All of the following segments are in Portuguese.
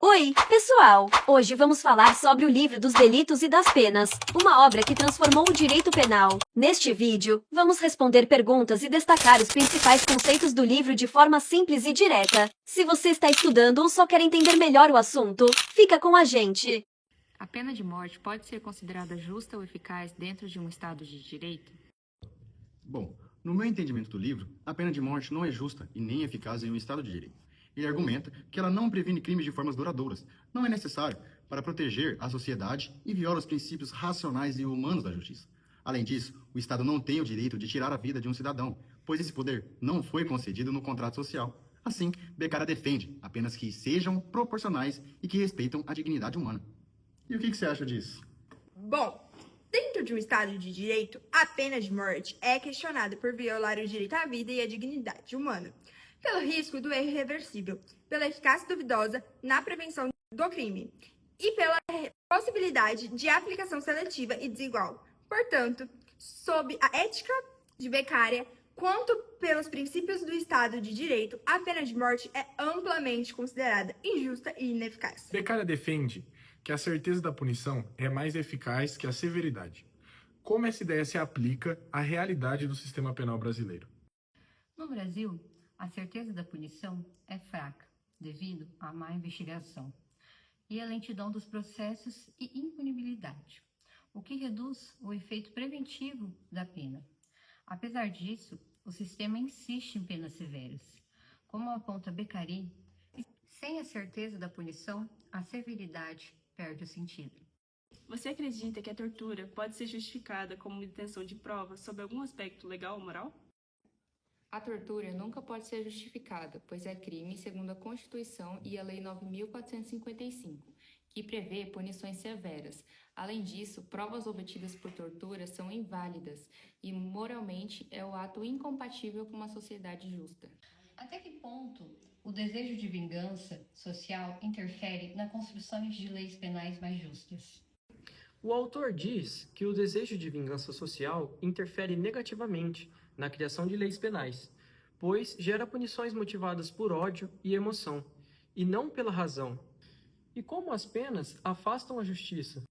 Oi, pessoal! Hoje vamos falar sobre o Livro dos Delitos e das Penas, uma obra que transformou o direito penal. Neste vídeo, vamos responder perguntas e destacar os principais conceitos do livro de forma simples e direta. Se você está estudando ou só quer entender melhor o assunto, fica com a gente! A pena de morte pode ser considerada justa ou eficaz dentro de um Estado de direito? Bom, no meu entendimento do livro, a pena de morte não é justa e nem eficaz em um Estado de direito. Ele argumenta que ela não previne crimes de formas duradouras, não é necessário para proteger a sociedade e viola os princípios racionais e humanos da justiça. Além disso, o Estado não tem o direito de tirar a vida de um cidadão, pois esse poder não foi concedido no contrato social. Assim, Beccara defende apenas que sejam proporcionais e que respeitam a dignidade humana. E o que você acha disso? Bom, dentro de um Estado de direito, a pena de morte é questionada por violar o direito à vida e à dignidade humana, pelo risco do erro irreversível, pela eficácia duvidosa na prevenção do crime e pela possibilidade de aplicação seletiva e desigual. Portanto, sob a ética de Beccaria, quanto pelos princípios do Estado de Direito, a pena de morte é amplamente considerada injusta e ineficaz. Beccaria defende que a certeza da punição é mais eficaz que a severidade. Como essa ideia se aplica à realidade do sistema penal brasileiro? No Brasil, a certeza da punição é fraca, devido à má investigação e à lentidão dos processos e impunibilidade, o que reduz o efeito preventivo da pena. Apesar disso, o sistema insiste em penas severas. Como aponta Beccaria, sem a certeza da punição, a severidade perde o sentido. Você acredita que a tortura pode ser justificada como obtenção de prova sob algum aspecto legal ou moral? A tortura nunca pode ser justificada, pois é crime segundo a Constituição e a Lei 9.455, que prevê punições severas. Além disso, provas obtidas por tortura são inválidas e, moralmente, é o ato incompatível com uma sociedade justa. Até que ponto o desejo de vingança social interfere na construção de leis penais mais justas? O autor diz que o desejo de vingança social interfere negativamente na criação de leis penais, pois gera punições motivadas por ódio e emoção, e não pela razão. E como as penas afastam a justiça?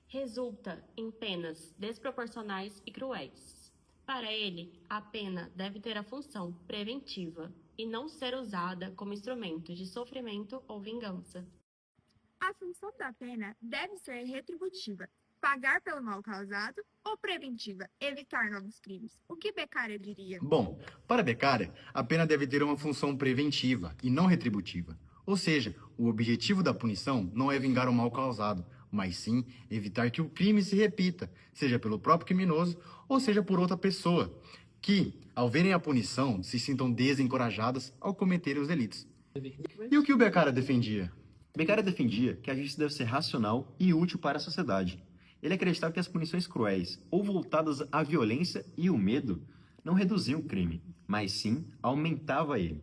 Resulta em penas desproporcionais e cruéis. Para ele, a pena deve ter a função preventiva e não ser usada como instrumento de sofrimento ou vingança. A função da pena deve ser retributiva, pagar pelo mal causado, ou preventiva, evitar novos crimes. O que Beccaria diria? Bom, para Beccaria, a pena deve ter uma função preventiva e não retributiva. Ou seja, o objetivo da punição não é vingar o mal causado, mas sim evitar que o crime se repita, seja pelo próprio criminoso ou seja por outra pessoa, que, ao verem a punição, se sintam desencorajadas ao cometerem os delitos. E o que o Beccaria defendia? Beccaria defendia que a justiça deve ser racional e útil para a sociedade. Ele acreditava que as punições cruéis ou voltadas à violência e o medo não reduziam o crime, mas sim aumentavam ele.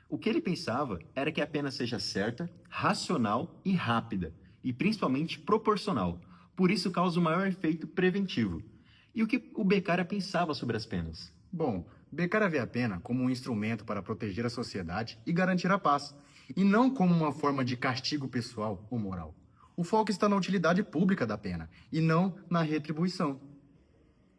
O que ele pensava era que a pena seja certa, racional e rápida, e principalmente proporcional. Por isso causa o maior efeito preventivo. E o que o Beccaria pensava sobre as penas? Bom, Beccaria vê a pena como um instrumento para proteger a sociedade e garantir a paz, e não como uma forma de castigo pessoal ou moral. O foco está na utilidade pública da pena, e não na retribuição.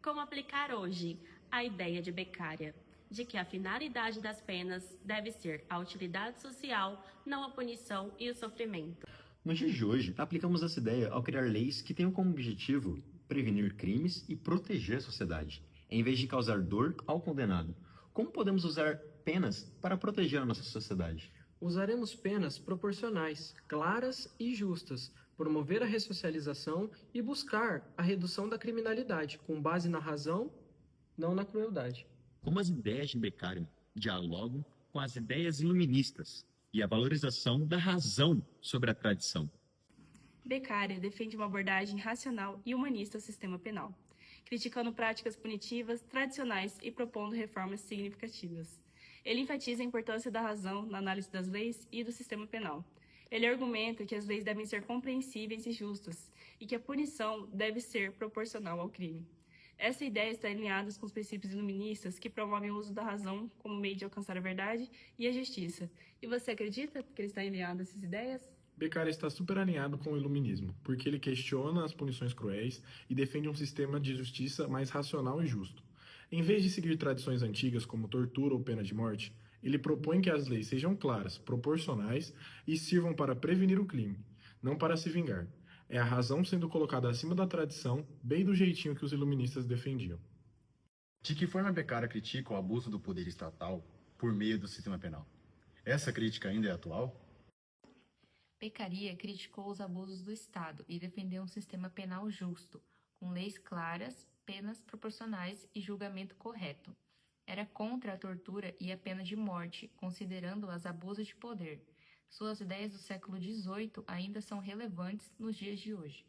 Como aplicar hoje a ideia de Beccaria, de que a finalidade das penas deve ser a utilidade social, não a punição e o sofrimento? Nos dias de hoje, aplicamos essa ideia ao criar leis que tenham como objetivo prevenir crimes e proteger a sociedade, em vez de causar dor ao condenado. Como podemos usar penas para proteger a nossa sociedade? Usaremos penas proporcionais, claras e justas, promover a ressocialização e buscar a redução da criminalidade, com base na razão, não na crueldade. Como as ideias de Beccaria dialogam com as ideias iluministas e a valorização da razão sobre a tradição. Beccaria defende uma abordagem racional e humanista ao sistema penal, criticando práticas punitivas tradicionais e propondo reformas significativas. Ele enfatiza a importância da razão na análise das leis e do sistema penal. Ele argumenta que as leis devem ser compreensíveis e justas e que a punição deve ser proporcional ao crime. Essa ideia está alinhada com os princípios iluministas que promovem o uso da razão como meio de alcançar a verdade e a justiça. E você acredita que ele está alinhado a essas ideias? Beccaria está super alinhado com o iluminismo, porque ele questiona as punições cruéis e defende um sistema de justiça mais racional e justo. Em vez de seguir tradições antigas como tortura ou pena de morte, ele propõe que as leis sejam claras, proporcionais e sirvam para prevenir o crime, não para se vingar. É a razão sendo colocada acima da tradição, bem do jeitinho que os iluministas defendiam. De que forma Beccaria critica o abuso do poder estatal por meio do sistema penal? Essa crítica ainda é atual? Beccaria criticou os abusos do Estado e defendeu um sistema penal justo, com leis claras, penas proporcionais e julgamento correto. Era contra a tortura e a pena de morte, considerando-as abuso de poder. Suas ideias do século XVIII ainda são relevantes nos dias de hoje.